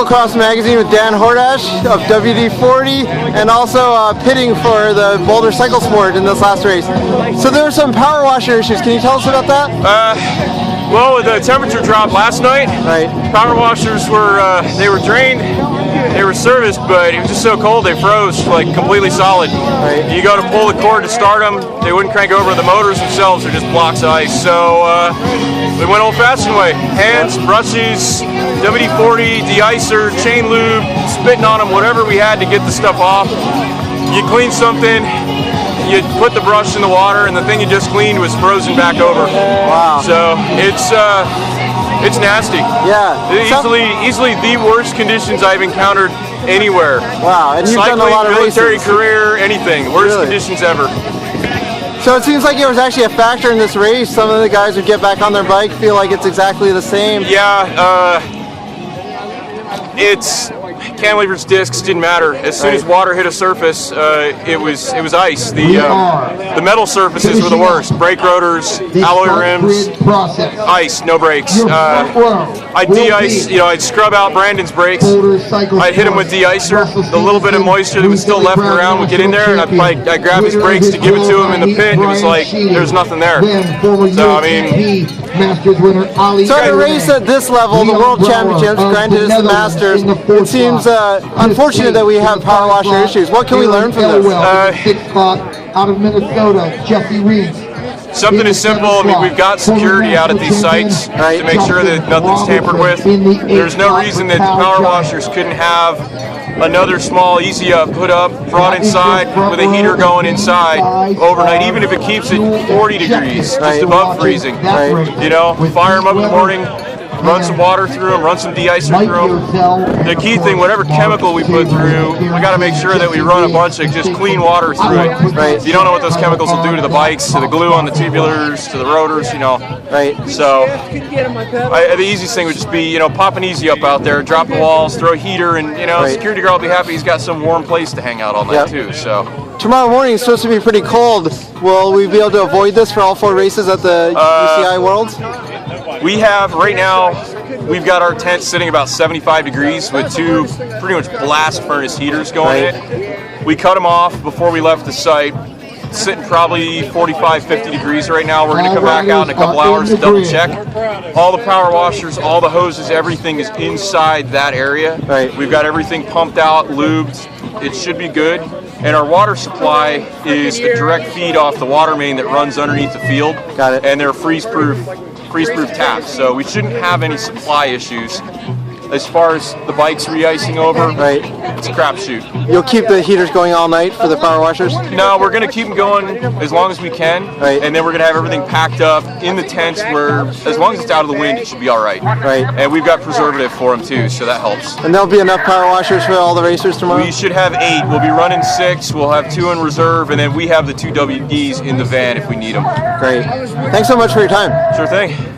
Cyclocross magazine with Dan Hordasch of WD-40 and also pitting for the Boulder Cycle Sport in this last race. So there were some power washer issues. Can you tell us about that? Well, the temperature dropped last night. Right. Power washers were they were drained, they were serviced, but it was just so cold they froze like completely solid. Right. You go to pull the cord to start them, they wouldn't crank over. The motors themselves are just blocks of ice. So we went old-fashioned way: hands, brushes, WD-40, de-icer, chain lube, spitting on them, whatever we had to get the stuff off. You clean something, you put the brush in the water, and the thing you just cleaned was frozen back over. Wow. So it's nasty. Yeah. Easily the worst conditions I've encountered anywhere. Wow. And you've Cycling, done a lot of military races. career, anything. Worst Really? conditions ever. So it seems like it was actually a factor in this race. Some of the guys would get back on their bike, feel like it's exactly the same. Yeah. It's cantilevers, discs didn't matter. As soon as water hit a surface, it was ice. The metal surfaces were the worst. Brake rotors, alloy rims, ice, no brakes. I'd de-ice, I'd scrub out Brandon's brakes. I'd hit him with de-icer. The little bit of moisture that was still left around would get in there, and I'd grab his brakes to give it to him in the pit, and it was like there's nothing there. So I mean. So at a race at this level, the World Championships, granted it's the Masters, it seems unfortunate that we have power washer issues. What can we learn from this? Out of Minnesota, Jesse Reed. Something as simple. I mean, we've got security out at these sites to make sure that nothing's tampered with. There's no reason that power washers couldn't have another small easy up, put up, brought inside with a heater going inside overnight, even if it keeps it 40 degrees, just above freezing. You know, fire them up in the morning, run some water through them, run some de-icer through them. The key thing, whatever chemical we put through, we got to make sure that we run a bunch of just clean water through it. Right. You don't know what those chemicals will do to the bikes, to the glue on the tubulars, to the rotors, Right. So the easiest thing would just be, pop an easy up out there, drop the walls, throw a heater, and security guard will be happy he's got some warm place to hang out all night too. So tomorrow morning is supposed to be pretty cold. Will we be able to avoid this for all 4 races at the UCI Worlds? we have right now. We've got our tent sitting about 75 degrees with 2 pretty much blast furnace heaters going in it. We cut them off before we left the site. It's sitting probably 45, 50 degrees right now. We're going to come back out in a couple hours to double check. All the power washers, all the hoses, everything is inside that area. Right. We've got everything pumped out, lubed. It should be good. And our water supply is a direct feed off the water main that runs underneath the field. Got it. And they're freeze-proof taps, so we shouldn't have any supply issues. As far as the bikes re-icing over, it's a crapshoot. You'll keep the heaters going all night for the power washers? No, we're going to keep them going as long as we can, and then we're going to have everything packed up in the tents where, as long as it's out of the wind, it should be all right. And we've got preservative for them too, so that helps. And there'll be enough power washers for all the racers tomorrow? We should have 8. We'll be running 6. We'll have 2 in reserve, and then we have the 2 WDs in the van if we need them. Great. Thanks so much for your time. Sure thing.